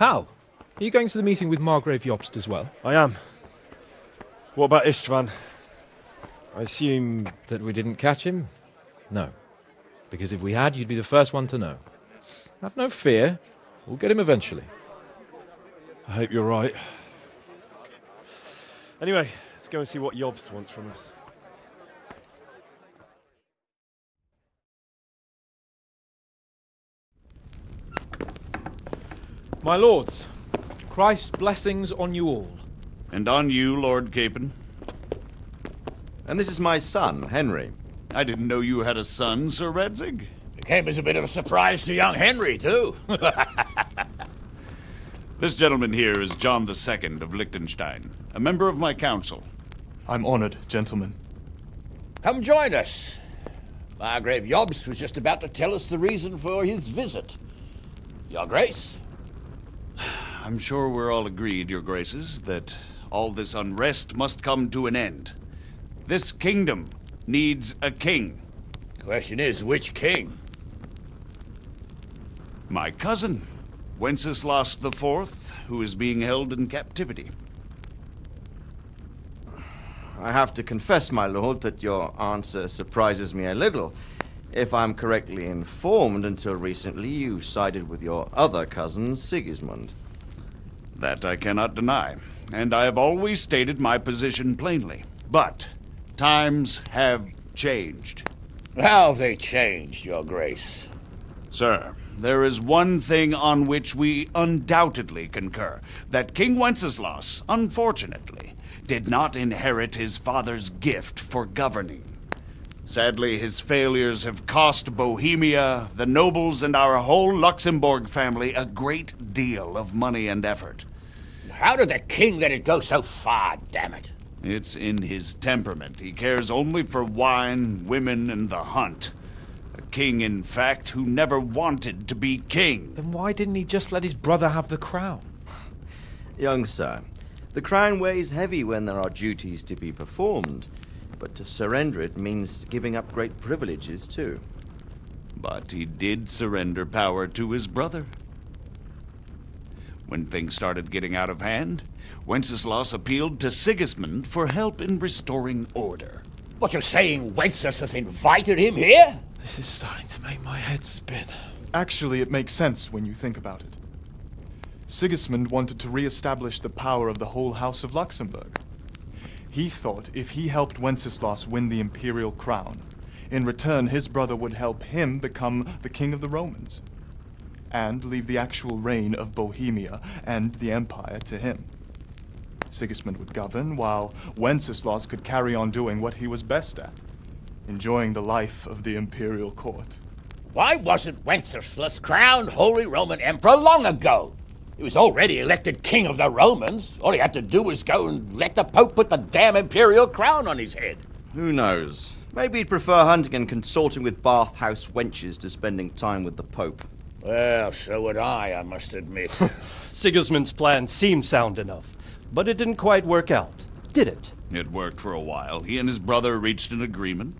Hal, are you going to the meeting with Margrave Jobst as well? I am. What about Istvan? I assume... That we didn't catch him? No. Because if we had, you'd be the first one to know. Have no fear. We'll get him eventually. I hope you're right. Anyway, let's go and see what Jobst wants from us. My lords, Christ's blessings on you all. And on you, Lord Capon. And this is my son, Henry. I didn't know you had a son, Sir Radzig. It came as a bit of a surprise to young Henry, too. This gentleman here is John II of Liechtenstein, a member of my council. I'm honored, gentlemen. Come join us. Margrave Jobst was just about to tell us the reason for his visit. Your Grace? I'm sure we're all agreed, Your Graces, that all this unrest must come to an end. This kingdom needs a king. Question is, which king? My cousin, Wenceslas IV, who is being held in captivity. I have to confess, my lord, that your answer surprises me a little. If I'm correctly informed, until recently you sided with your other cousin, Sigismund. That I cannot deny, and I have always stated my position plainly. But times have changed. How have they changed, Your Grace? Sir, there is one thing on which we undoubtedly concur, that King Wenceslas, unfortunately, did not inherit his father's gift for governing. Sadly, his failures have cost Bohemia, the nobles, and our whole Luxembourg family a great deal of money and effort. How did the king let it go so far, damn it? It's in his temperament. He cares only for wine, women, and the hunt. A king, in fact, who never wanted to be king. Then why didn't he just let his brother have the crown? Young sir, the crown weighs heavy when there are duties to be performed, but to surrender it means giving up great privileges too. But he did surrender power to his brother. When things started getting out of hand, Wenceslas appealed to Sigismund for help in restoring order. What, you're saying Wenceslas has invited him here? This is starting to make my head spin. Actually, it makes sense when you think about it. Sigismund wanted to re-establish the power of the whole House of Luxembourg. He thought if he helped Wenceslas win the imperial crown, in return his brother would help him become the king of the Romans, and leave the actual reign of Bohemia and the empire to him. Sigismund would govern, while Wenceslas could carry on doing what he was best at, enjoying the life of the imperial court. Why wasn't Wenceslas crowned Holy Roman Emperor long ago? He was already elected king of the Romans. All he had to do was go and let the Pope put the damn imperial crown on his head. Who knows? Maybe he'd prefer hunting and consorting with bath house wenches to spending time with the Pope. Well, so would I must admit. Sigismund's plan seemed sound enough, but it didn't quite work out, did it? It worked for a while. He and his brother reached an agreement.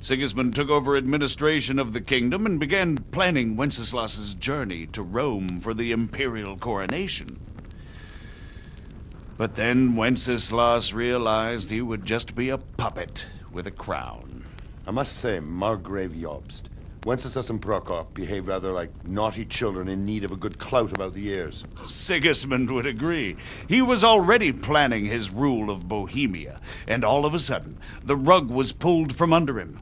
Sigismund took over administration of the kingdom and began planning Wenceslas's journey to Rome for the imperial coronation. But then Wenceslas realized he would just be a puppet with a crown. I must say, Margrave Jobst, Wenceslas and Prokop behave rather like naughty children in need of a good clout about the ears. Sigismund would agree. He was already planning his rule of Bohemia, and all of a sudden, the rug was pulled from under him.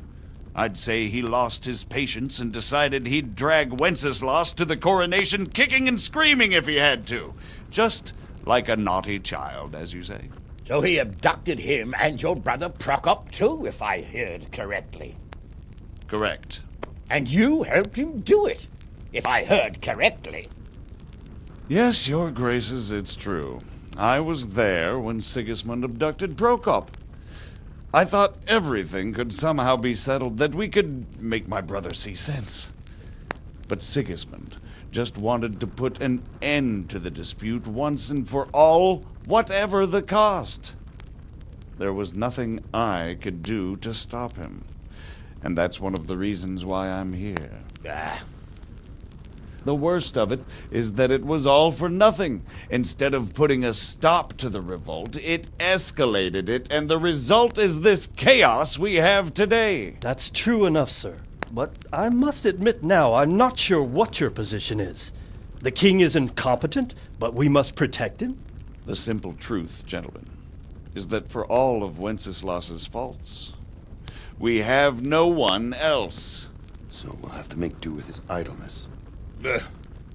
I'd say he lost his patience and decided he'd drag Wenceslas to the coronation kicking and screaming if he had to. Just like a naughty child, as you say. So he abducted him and your brother Prokop too, if I heard correctly. Correct. And you helped him do it, if I heard correctly. Yes, Your Graces, it's true. I was there when Sigismund abducted Prokop. I thought everything could somehow be settled, that we could make my brother see sense. But Sigismund just wanted to put an end to the dispute once and for all, whatever the cost. There was nothing I could do to stop him. And that's one of the reasons why I'm here. The worst of it is that it was all for nothing. Instead of putting a stop to the revolt, it escalated it, and the result is this chaos we have today. That's true enough, sir. But I must admit now, I'm not sure what your position is. The king is incompetent, but we must protect him? The simple truth, gentlemen, is that for all of Wenceslas's faults, we have no one else. So we'll have to make do with his idleness.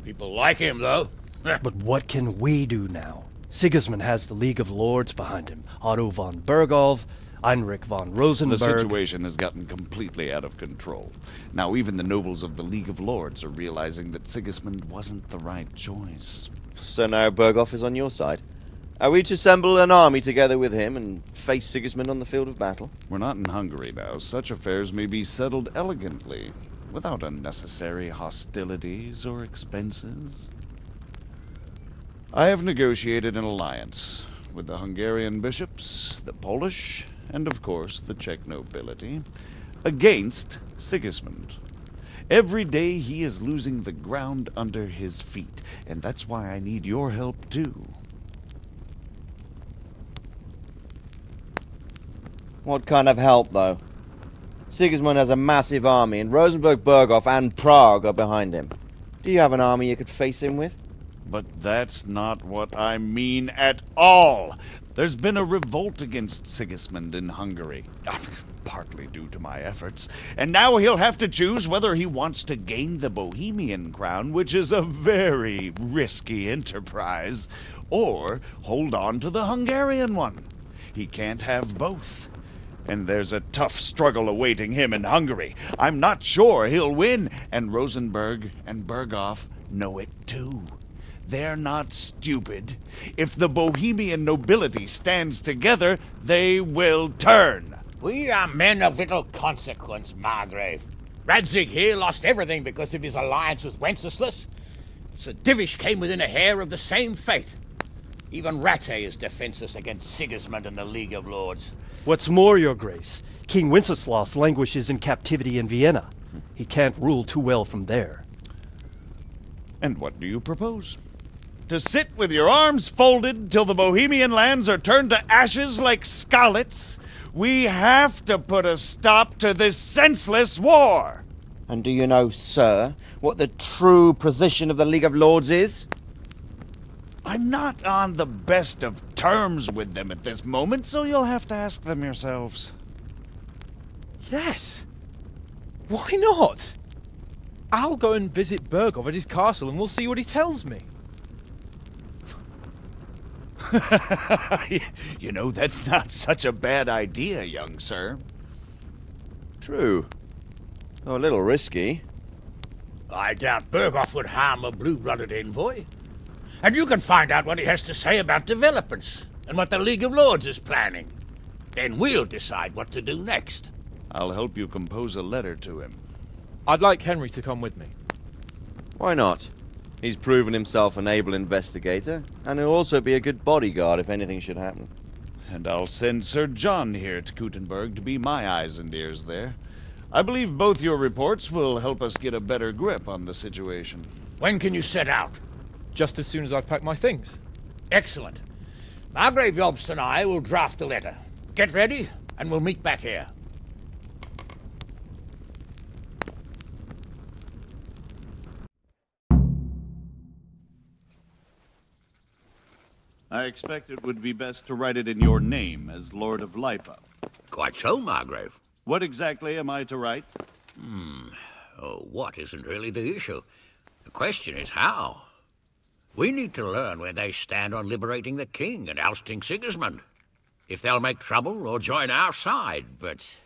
People like him, though. But what can we do now? Sigismund has the League of Lords behind him. Otto von Bergolf, Heinrich von Rosenberg. The situation has gotten completely out of control. Now even the nobles of the League of Lords are realizing that Sigismund wasn't the right choice. So now Bergolf is on your side. Are we to assemble an army together with him and face Sigismund on the field of battle? We're not in Hungary now. Such affairs may be settled elegantly, without unnecessary hostilities or expenses. I have negotiated an alliance with the Hungarian bishops, the Polish, and of course the Czech nobility, against Sigismund. Every day he is losing the ground under his feet, and that's why I need your help too. What kind of help, though? Sigismund has a massive army, and Rosenberg, Berghoff, and Prague are behind him. Do you have an army you could face him with? But that's not what I mean at all. There's been a revolt against Sigismund in Hungary, partly due to my efforts, and now he'll have to choose whether he wants to gain the Bohemian crown, which is a very risky enterprise, or hold on to the Hungarian one. He can't have both. And there's a tough struggle awaiting him in Hungary. I'm not sure he'll win, and Rosenberg and Berghoff know it too. They're not stupid. If the Bohemian nobility stands together, they will turn. We are men of little consequence, Margrave. Radzig here lost everything because of his alliance with Wenceslas. Sir Divish came within a hair of the same fate. Even Rattay is defenseless against Sigismund and the League of Lords. What's more, Your Grace, King Wenceslas languishes in captivity in Vienna. He can't rule too well from there. And what do you propose? To sit with your arms folded till the Bohemian lands are turned to ashes like scarlets? We have to put a stop to this senseless war! And do you know, sir, what the true position of the League of Lords is? I'm not on the best of terms with them at this moment, so you'll have to ask them yourselves. Yes. Why not? I'll go and visit Berghoff at his castle and we'll see what he tells me. You know, that's not such a bad idea, young sir. True. Though a little risky. I doubt Berghoff would harm a blue-blooded envoy. And you can find out what he has to say about developments and what the League of Lords is planning. Then we'll decide what to do next. I'll help you compose a letter to him. I'd like Henry to come with me. Why not? He's proven himself an able investigator, and he'll also be a good bodyguard if anything should happen. And I'll send Sir John here to Kuttenberg to be my eyes and ears there. I believe both your reports will help us get a better grip on the situation. When can you set out? Just as soon as I've packed my things. Excellent. Margrave Jobst and I will draft a letter. Get ready, and we'll meet back here. I expect it would be best to write it in your name as Lord of Lipa. Quite so, Margrave. What exactly am I to write? Oh, what isn't really the issue. The question is how. We need to learn where they stand on liberating the king and ousting Sigismund. If they'll make trouble or join our side, but...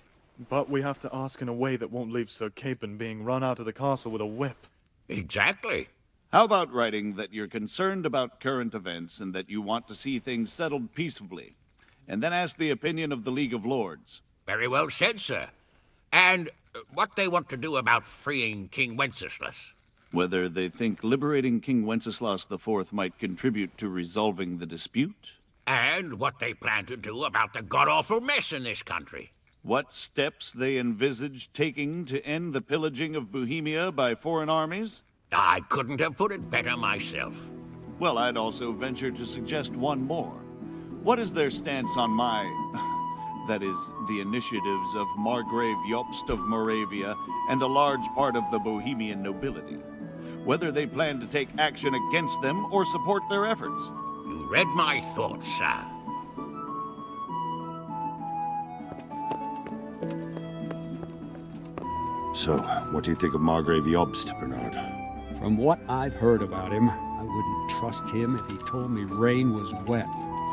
But we have to ask in a way that won't leave Sir Capon being run out of the castle with a whip. Exactly. How about writing that you're concerned about current events and that you want to see things settled peaceably, and then ask the opinion of the League of Lords? Very well said, sir. And what they want to do about freeing King Wenceslas. Whether they think liberating King Wenceslas IV might contribute to resolving the dispute? And what they plan to do about the god-awful mess in this country. What steps they envisage taking to end the pillaging of Bohemia by foreign armies? I couldn't have put it better myself. Well, I'd also venture to suggest one more. What is their stance on that is, the initiatives of Margrave Jobst of Moravia and a large part of the Bohemian nobility? Whether they plan to take action against them or support their efforts? You read my thoughts, sir. So, what do you think of Margrave Jobst, Bernard? From what I've heard about him, I wouldn't trust him if he told me rain was wet.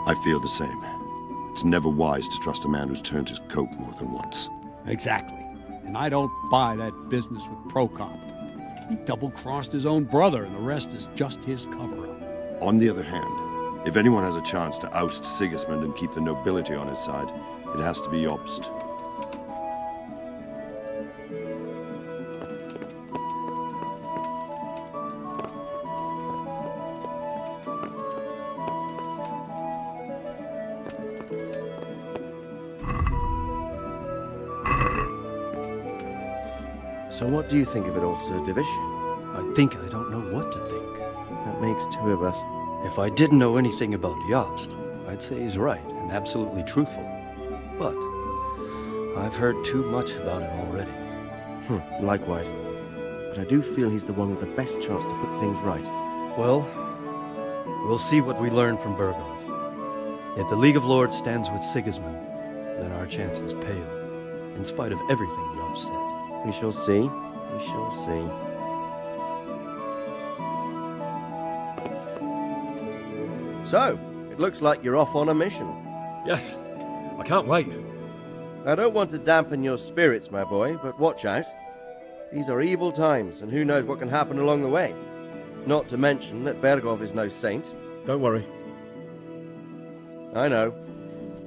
I feel the same. It's never wise to trust a man who's turned his coat more than once. Exactly. And I don't buy that business with Prokop. He double-crossed his own brother, and the rest is just his cover-up. On the other hand, if anyone has a chance to oust Sigismund and keep the nobility on his side, it has to be Jobst. So what do you think of it all, Sir Divish? I think I don't know what to think. That makes two of us. If I didn't know anything about Jobst, I'd say he's right and absolutely truthful. But I've heard too much about him already. Likewise. But I do feel he's the one with the best chance to put things right. Well, we'll see what we learn from Berghoff. If the League of Lords stands with Sigismund, then our chances pale, in spite of everything Jobst said. We shall see. We shall see. So, it looks like you're off on a mission. Yes, I can't wait. I don't want to dampen your spirits, my boy, but watch out. These are evil times, and who knows what can happen along the way. Not to mention that Berghoff is no saint. Don't worry. I know.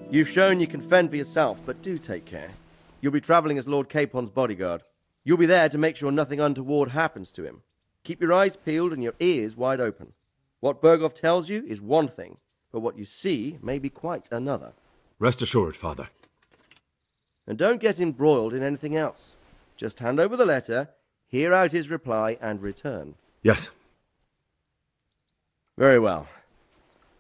You've shown you can fend for yourself, but do take care. You'll be travelling as Lord Capon's bodyguard. You'll be there to make sure nothing untoward happens to him. Keep your eyes peeled and your ears wide open. What Berghoff tells you is one thing, but what you see may be quite another. Rest assured, Father. And don't get embroiled in anything else. Just hand over the letter, hear out his reply, and return. Yes. Very well.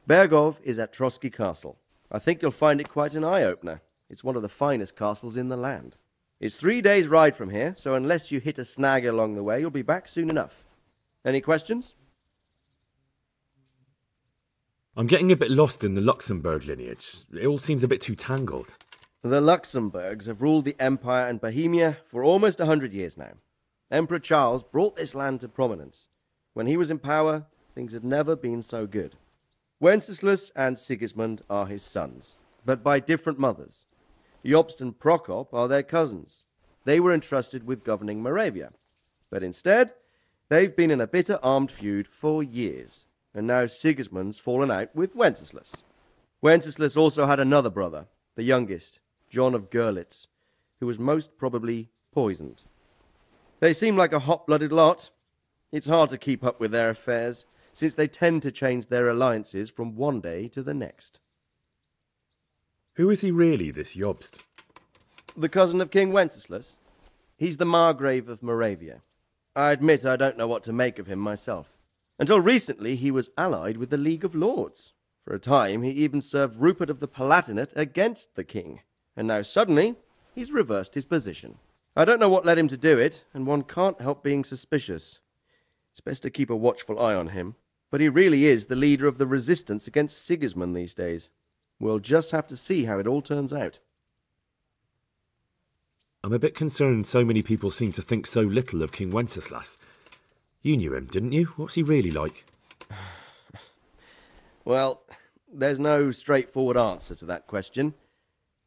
Berghoff is at Trotsky Castle. I think you'll find it quite an eye-opener. It's one of the finest castles in the land. It's 3 days' ride from here, so unless you hit a snag along the way, you'll be back soon enough. Any questions? I'm getting a bit lost in the Luxembourg lineage. It all seems a bit too tangled. The Luxembourgs have ruled the Empire and Bohemia for almost 100 years now. Emperor Charles brought this land to prominence. When he was in power, things had never been so good. Wenceslas and Sigismund are his sons, but by different mothers. Jobst and Prokop are their cousins. They were entrusted with governing Moravia. But instead, they've been in a bitter armed feud for years, and now Sigismund's fallen out with Wenceslas. Wenceslas also had another brother, the youngest, John of Görlitz, who was most probably poisoned. They seem like a hot-blooded lot. It's hard to keep up with their affairs, since they tend to change their alliances from one day to the next. Who is he really, this Jobst? The cousin of King Wenceslas. He's the Margrave of Moravia. I admit I don't know what to make of him myself. Until recently, he was allied with the League of Lords. For a time, he even served Rupert of the Palatinate against the king. And now suddenly, he's reversed his position. I don't know what led him to do it, and one can't help being suspicious. It's best to keep a watchful eye on him. But he really is the leader of the resistance against Sigismund these days. We'll just have to see how it all turns out. I'm a bit concerned so many people seem to think so little of King Wenceslas. You knew him, didn't you? What's he really like? Well, there's no straightforward answer to that question.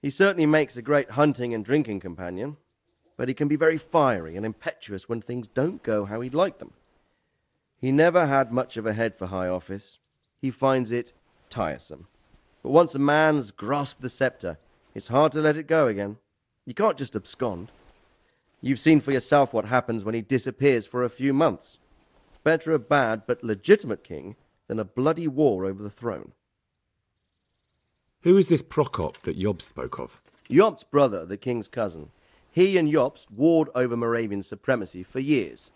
He certainly makes a great hunting and drinking companion, but he can be very fiery and impetuous when things don't go how he'd like them. He never had much of a head for high office. He finds it tiresome. But once a man's grasped the scepter, it's hard to let it go again. You can't just abscond. You've seen for yourself what happens when he disappears for a few months. Better a bad but legitimate king than a bloody war over the throne. Who is this Prokop that Jobst spoke of? Jobst's brother, the king's cousin. He and Jobst warred over Moravian supremacy for years.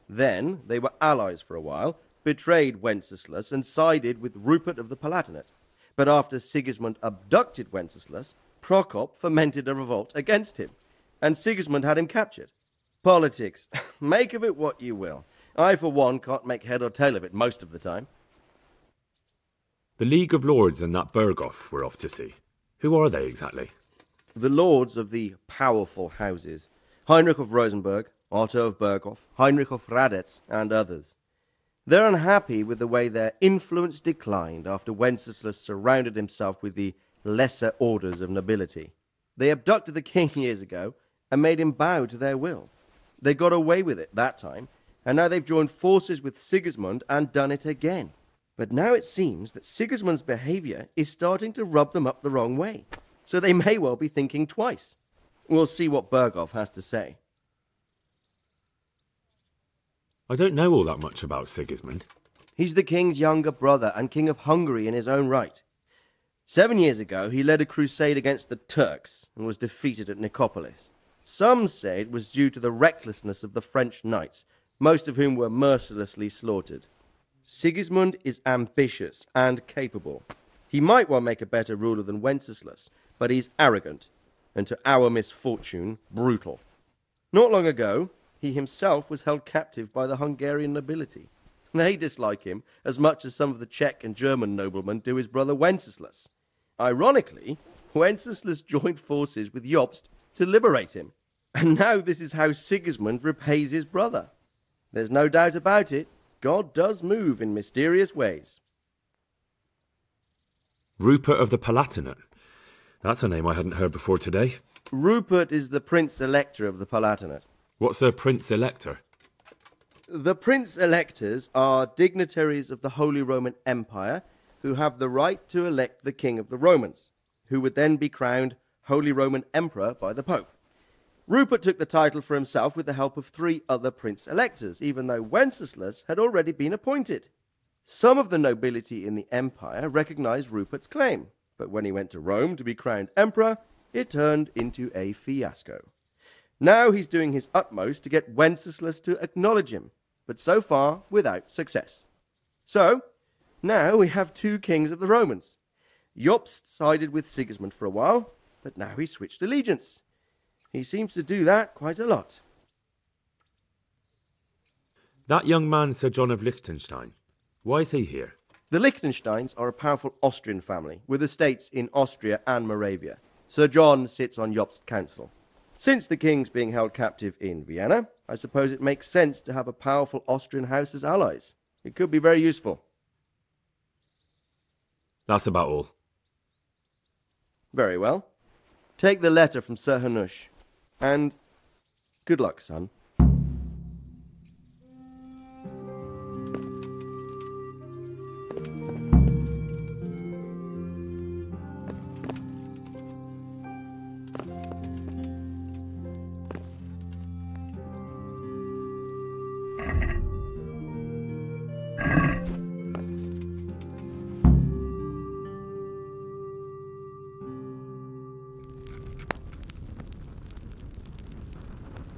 Then they were allies for a while, betrayed Wenceslas and sided with Rupert of the Palatinate. But after Sigismund abducted Wenceslas, Prokop fomented a revolt against him, and Sigismund had him captured. Politics. Make of it what you will. I, for one, can't make head or tail of it most of the time. The League of Lords and that Berghoff we're off to see. Who are they exactly? The lords of the powerful houses. Heinrich of Rosenberg, Otto of Berghoff, Heinrich of Radetz, and others. They're unhappy with the way their influence declined after Wenceslas surrounded himself with the lesser orders of nobility. They abducted the king years ago and made him bow to their will. They got away with it that time, and now they've joined forces with Sigismund and done it again. But now it seems that Sigismund's behaviour is starting to rub them up the wrong way, so they may well be thinking twice. We'll see what Berghoff has to say. I don't know all that much about Sigismund. He's the king's younger brother and king of Hungary in his own right. 7 years ago, he led a crusade against the Turks and was defeated at Nicopolis. Some say it was due to the recklessness of the French knights, most of whom were mercilessly slaughtered. Sigismund is ambitious and capable. He might well make a better ruler than Wenceslas, but he's arrogant, and to our misfortune, brutal. Not long ago, he himself was held captive by the Hungarian nobility. They dislike him as much as some of the Czech and German noblemen do his brother Wenceslas. Ironically, Wenceslas joined forces with Jobst to liberate him. And now this is how Sigismund repays his brother. There's no doubt about it, God does move in mysterious ways. Rupert of the Palatinate. That's a name I hadn't heard before today. Rupert is the Prince-Elector of the Palatinate. What's a Prince-Elector? The Prince-Electors are dignitaries of the Holy Roman Empire who have the right to elect the King of the Romans, who would then be crowned Holy Roman Emperor by the Pope. Rupert took the title for himself with the help of 3 other Prince-Electors, even though Wenceslas had already been appointed. Some of the nobility in the empire recognized Rupert's claim, but when he went to Rome to be crowned emperor, it turned into a fiasco. Now he's doing his utmost to get Wenceslas to acknowledge him, but so far without success. So, now we have 2 kings of the Romans. Jobst sided with Sigismund for a while, but now he's switched allegiance. He seems to do that quite a lot. That young man, Sir John of Liechtenstein. Why is he here? The Liechtensteins are a powerful Austrian family with estates in Austria and Moravia. Sir John sits on Jobst's council. Since the king's being held captive in Vienna, I suppose it makes sense to have a powerful Austrian house as allies. It could be very useful. That's about all. Very well. Take the letter from Sir Hanush. And good luck, son.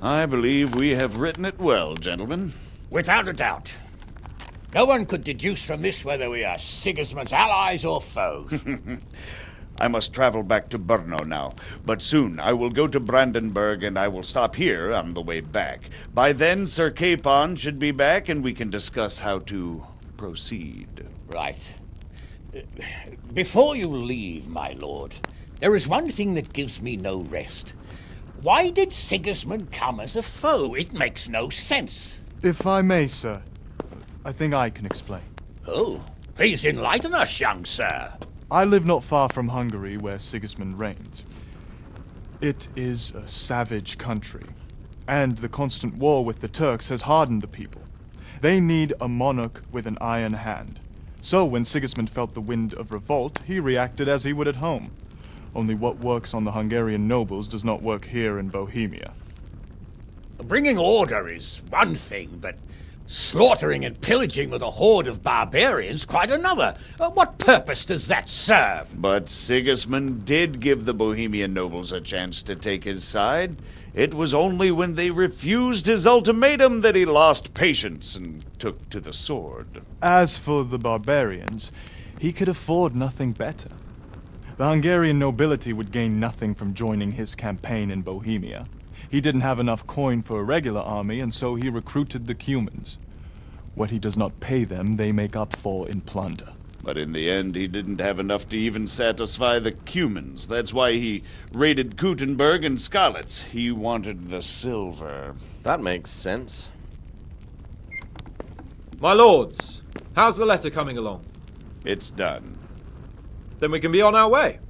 I believe we have written it well, gentlemen. Without a doubt. No one could deduce from this whether we are Sigismund's allies or foes. I must travel back to Brno now, but soon I will go to Brandenburg and I will stop here on the way back. By then, Sir Capon should be back and we can discuss how to proceed. Right. Before you leave, my lord, there is one thing that gives me no rest. Why did Sigismund come as a foe? It makes no sense. If I may, sir, I think I can explain. Oh, please enlighten us, young sir. I live not far from Hungary, where Sigismund reigns. It is a savage country, and the constant war with the Turks has hardened the people. They need a monarch with an iron hand. So when Sigismund felt the wind of revolt, he reacted as he would at home. Only what works on the Hungarian nobles does not work here in Bohemia. Bringing order is one thing, but Slaughtering and pillaging with a horde of barbarians, quite another. What purpose does that serve? But Sigismund did give the Bohemian nobles a chance to take his side. It was only when they refused his ultimatum that he lost patience and took to the sword. As for the barbarians, he could afford nothing better. The Hungarian nobility would gain nothing from joining his campaign in Bohemia. He didn't have enough coin for a regular army, and so he recruited the Cumans. What he does not pay them, they make up for in plunder. But in the end, he didn't have enough to even satisfy the Cumans. That's why he raided Kuttenberg and Skalitz. He wanted the silver. That makes sense. My lords, how's the letter coming along? It's done. Then we can be on our way.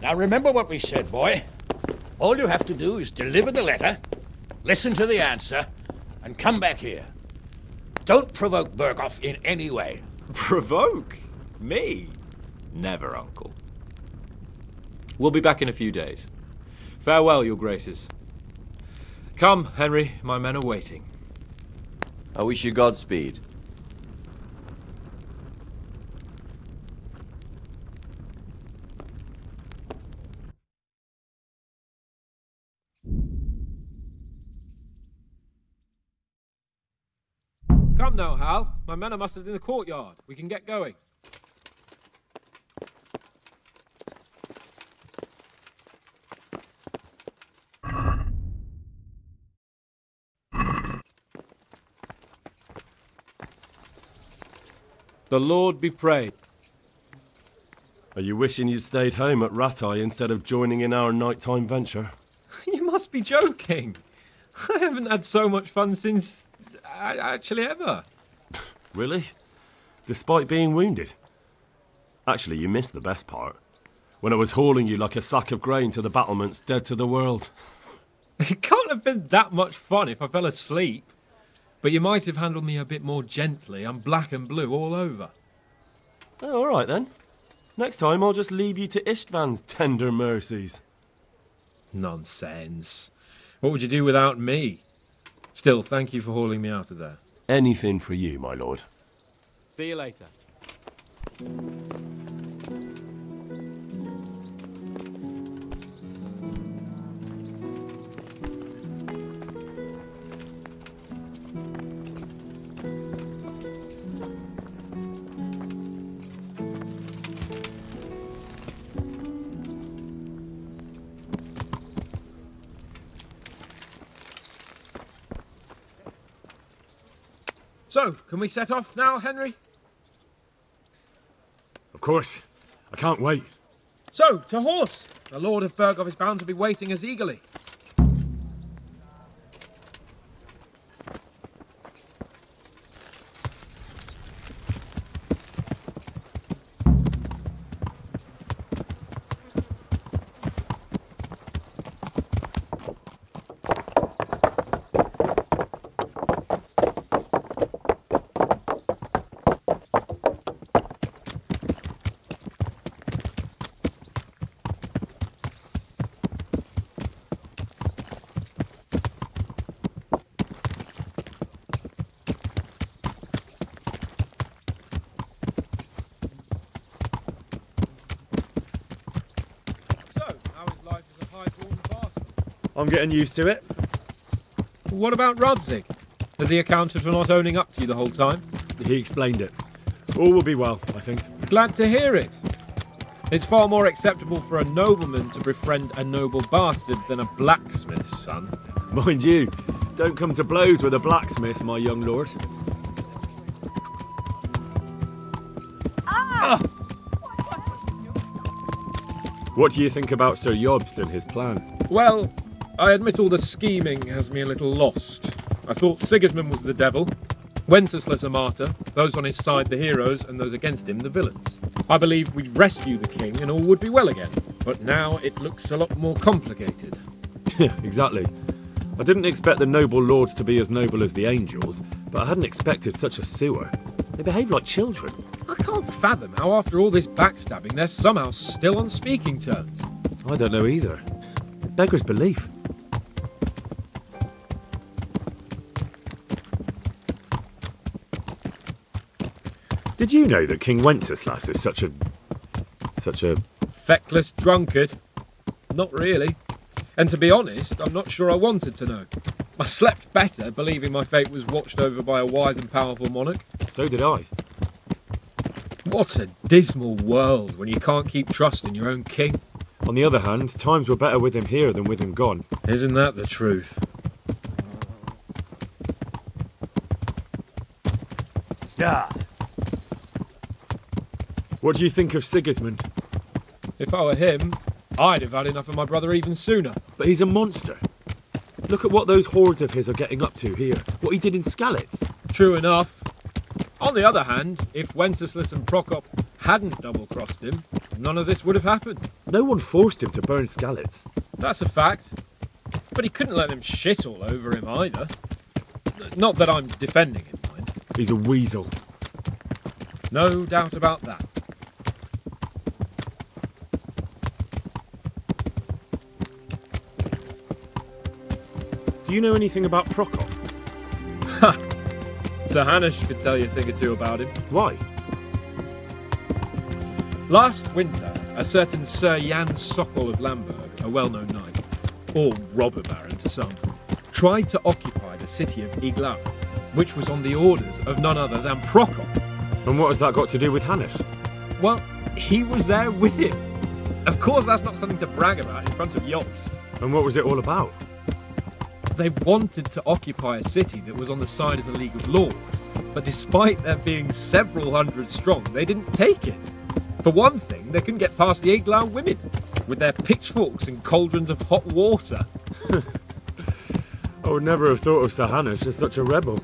Now remember what we said, boy. All you have to do is deliver the letter, listen to the answer, and come back here. Don't provoke Berghoff in any way. Provoke? Me? Never, Uncle. We'll be back in a few days. Farewell, your graces. Come, Henry, my men are waiting. I wish you Godspeed. Come now, Hal. My men are mustered in the courtyard. We can get going. The Lord be praised. Are you wishing you'd stayed home at Rattay instead of joining in our nighttime venture? You must be joking. I haven't had so much fun since... actually ever. Really? Despite being wounded? Actually, you missed the best part. When I was hauling you like a sack of grain to the battlements dead to the world. It can't have been that much fun if I fell asleep. But you might have handled me a bit more gently. I'm black and blue all over. Oh, all right then. Next time I'll just leave you to Istvan's tender mercies. Nonsense. What would you do without me? Still, thank you for hauling me out of there. Anything for you, my lord. See you later. So, can we set off now, Henry? Of course. I can't wait. So, to horse! The Lord of Berghoff is bound to be waiting us eagerly. I'm getting used to it. What about Rodzig? Has he accounted for not owning up to you the whole time? He explained it. All will be well, I think. Glad to hear it. It's far more acceptable for a nobleman to befriend a noble bastard than a blacksmith's son. Mind you, don't come to blows with a blacksmith, my young lord. What do you think about Sir Jobst and his plan? Well, I admit all the scheming has me a little lost. I thought Sigismund was the devil, Wenceslas a martyr, those on his side the heroes, and those against him the villains. I believed we'd rescue the king and all would be well again, but now it looks a lot more complicated. Exactly. I didn't expect the noble lords to be as noble as the angels, but I hadn't expected such a sewer. They behave like children. I can't fathom how after all this backstabbing they're somehow still on speaking terms. I don't know either. It beggars belief. Did you know that King Wenceslas is such a Feckless drunkard? Not really. And to be honest, I'm not sure I wanted to know. I slept better believing my fate was watched over by a wise and powerful monarch. So did I. What a dismal world when you can't keep trusting your own king. On the other hand, times were better with him here than with him gone. Isn't that the truth? Yeah. What do you think of Sigismund? If I were him, I'd have had enough of my brother even sooner. But he's a monster. Look at what those hordes of his are getting up to here. What he did in Skalitz. True enough. On the other hand, if Wenceslas and Prokop hadn't double-crossed him, none of this would have happened. No one forced him to burn Skalitz. That's a fact. But he couldn't let them shit all over him either. Not that I'm defending him, mind. He's a weasel. No doubt about that. Do you know anything about Prokop? Ha! Sir Hanush could tell you a thing or two about him. Why? Last winter, a certain Sir Jan Sokol of Lamberg, a well-known knight, or robber baron to some, tried to occupy the city of Iglau, which was on the orders of none other than Prokop. And what has that got to do with Hanush? Well, he was there with him. Of course, that's not something to brag about in front of Jobst. And what was it all about? They wanted to occupy a city that was on the side of the League of Lords, but despite there being several hundred strong, they didn't take it. For one thing, they couldn't get past the Iglau women, with their pitchforks and cauldrons of hot water. I would never have thought of Sir Hanush as such a rebel.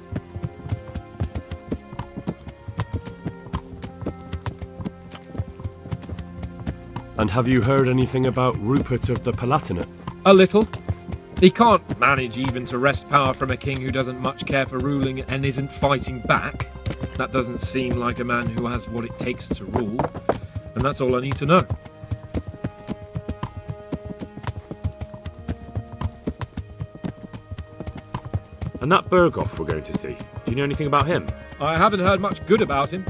And have you heard anything about Rupert of the Palatinate? A little. He can't manage even to wrest power from a king who doesn't much care for ruling and isn't fighting back. That doesn't seem like a man who has what it takes to rule. And that's all I need to know. And that Berghoff we're going to see, do you know anything about him? I haven't heard much good about him,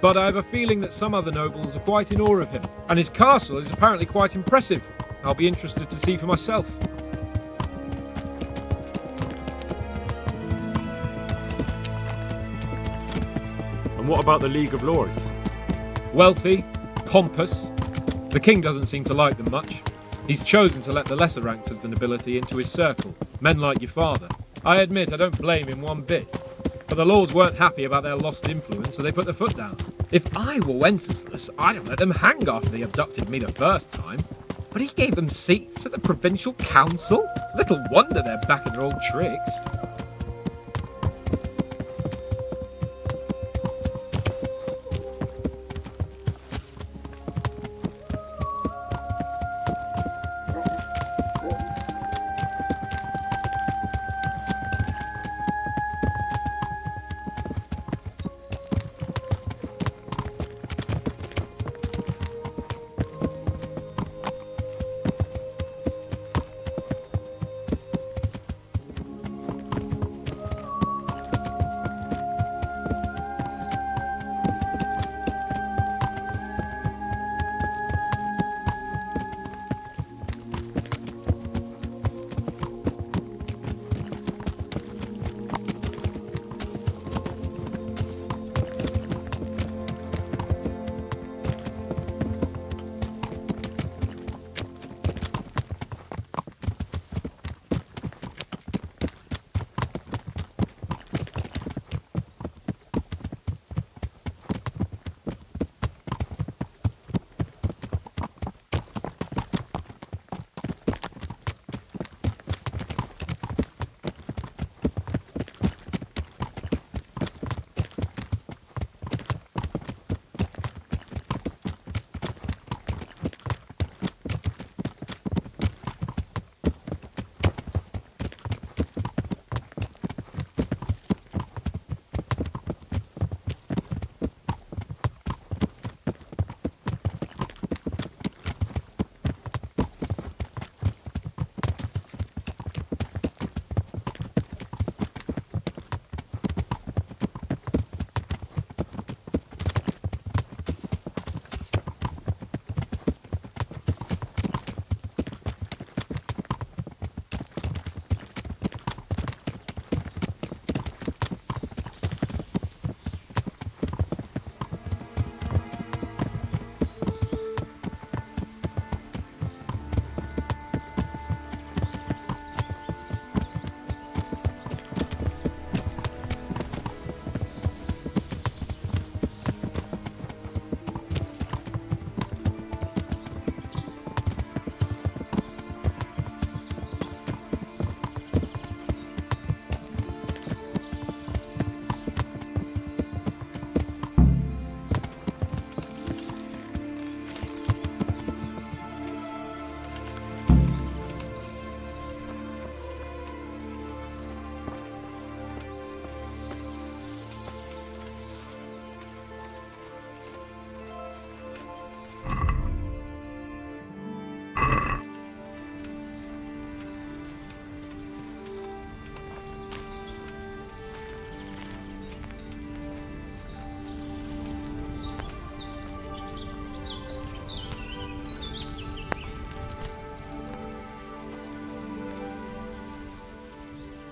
but I have a feeling that some other nobles are quite in awe of him. And his castle is apparently quite impressive. I'll be interested to see for myself. And what about the League of Lords? Wealthy, pompous. The king doesn't seem to like them much. He's chosen to let the lesser ranks of the nobility into his circle, men like your father. I admit I don't blame him one bit. But the lords weren't happy about their lost influence, so they put their foot down. If I were Wenceslas, I'd have let them hang after they abducted me the first time. But he gave them seats at the provincial council? Little wonder they're back in their old tricks.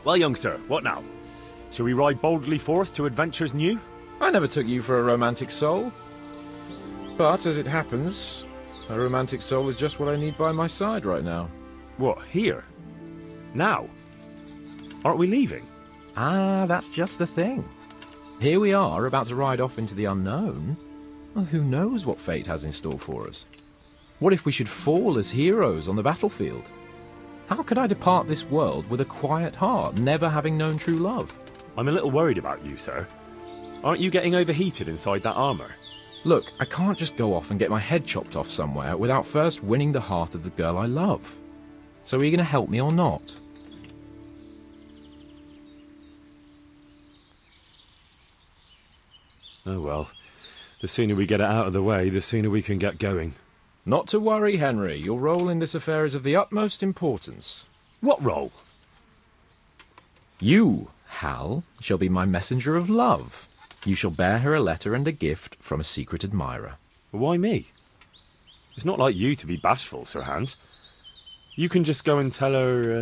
Well, young sir, what now? Shall we ride boldly forth to adventures new? I never took you for a romantic soul. But, as it happens, a romantic soul is just what I need by my side right now. What, here? Now? Aren't we leaving? Ah, that's just the thing. Here we are, about to ride off into the unknown. Well, who knows what fate has in store for us? What if we should fall as heroes on the battlefield? How could I depart this world with a quiet heart, never having known true love? I'm a little worried about you, sir. Aren't you getting overheated inside that armour? Look, I can't just go off and get my head chopped off somewhere without first winning the heart of the girl I love. So are you going to help me or not? Oh well, the sooner we get it out of the way, the sooner we can get going. Not to worry, Henry. Your role in this affair is of the utmost importance. What role? You, Hal, shall be my messenger of love. You shall bear her a letter and a gift from a secret admirer. Why me? It's not like you to be bashful, Sir Hans. You can just go and tell her,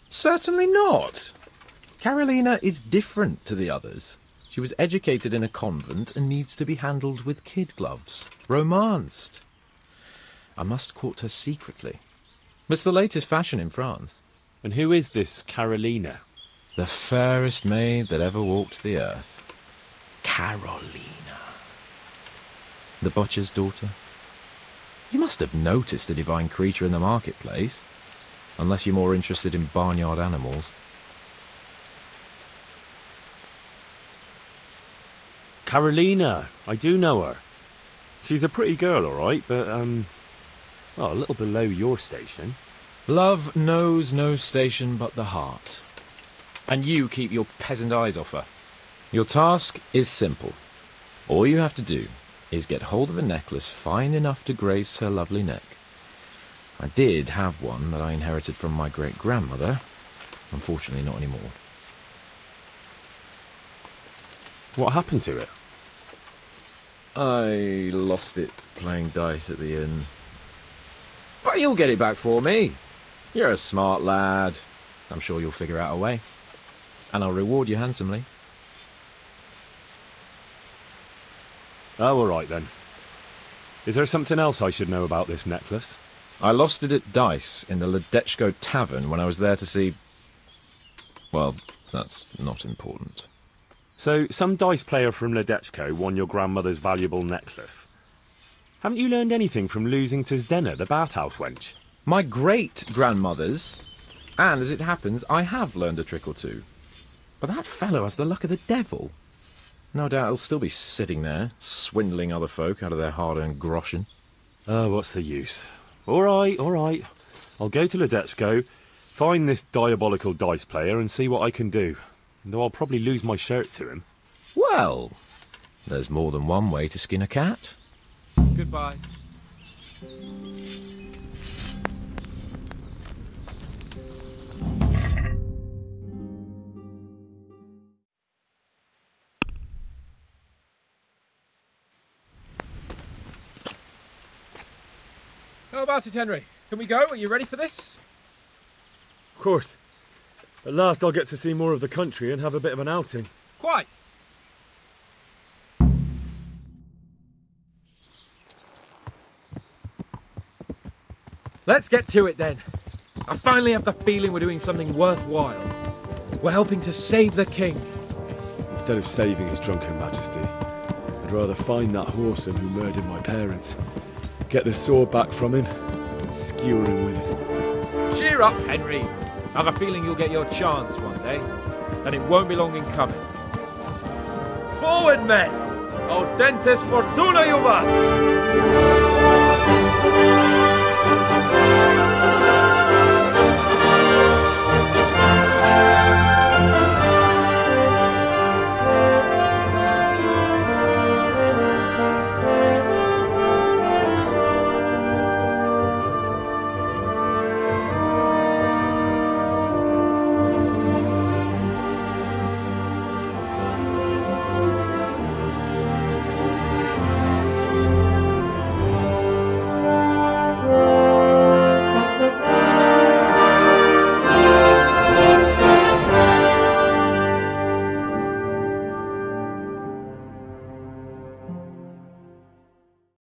Certainly not. Carolina is different to the others. She was educated in a convent and needs to be handled with kid gloves. Romanced. I must court her secretly. It's the latest fashion in France. And who is this Carolina? The fairest maid that ever walked the earth. Carolina. The butcher's daughter. You must have noticed a divine creature in the marketplace. Unless you're more interested in barnyard animals. Carolina, I do know her. She's a pretty girl, all right, but, well, a little below your station. Love knows no station but the heart. And you keep your peasant eyes off her. Your task is simple. All you have to do is get hold of a necklace fine enough to grace her lovely neck. I did have one that I inherited from my great-grandmother. Unfortunately, not anymore. What happened to it? I lost it playing dice at the inn. But you'll get it back for me. You're a smart lad. I'm sure you'll figure out a way. And I'll reward you handsomely. Oh, all right then. Is there something else I should know about this necklace? I lost it at dice in the Ledechko Tavern when I was there to see... Well, that's not important. So, some dice player from Ledechko won your grandmother's valuable necklace. Haven't you learned anything from losing to Zdena, the bathhouse wench? My great-grandmother's. And, as it happens, I have learned a trick or two. But that fellow has the luck of the devil. No doubt he'll still be sitting there, swindling other folk out of their hard-earned groschen. Oh, what's the use? All right. I'll go to Ledechko, find this diabolical dice player and see what I can do. Though I'll probably lose my shirt to him. Well, there's more than one way to skin a cat. Goodbye. How about it, Henry? Can we go? Are you ready for this? Of course. At last I'll get to see more of the country and have a bit of an outing. Quite. Let's get to it then. I finally have the feeling we're doing something worthwhile. We're helping to save the king. Instead of saving his drunken majesty, I'd rather find that whoreson who murdered my parents, get the sword back from him, and skewer him with it. Cheer up, Henry. I have a feeling you'll get your chance one day, and it won't be long in coming. Forward, men! Audentes fortuna juvat!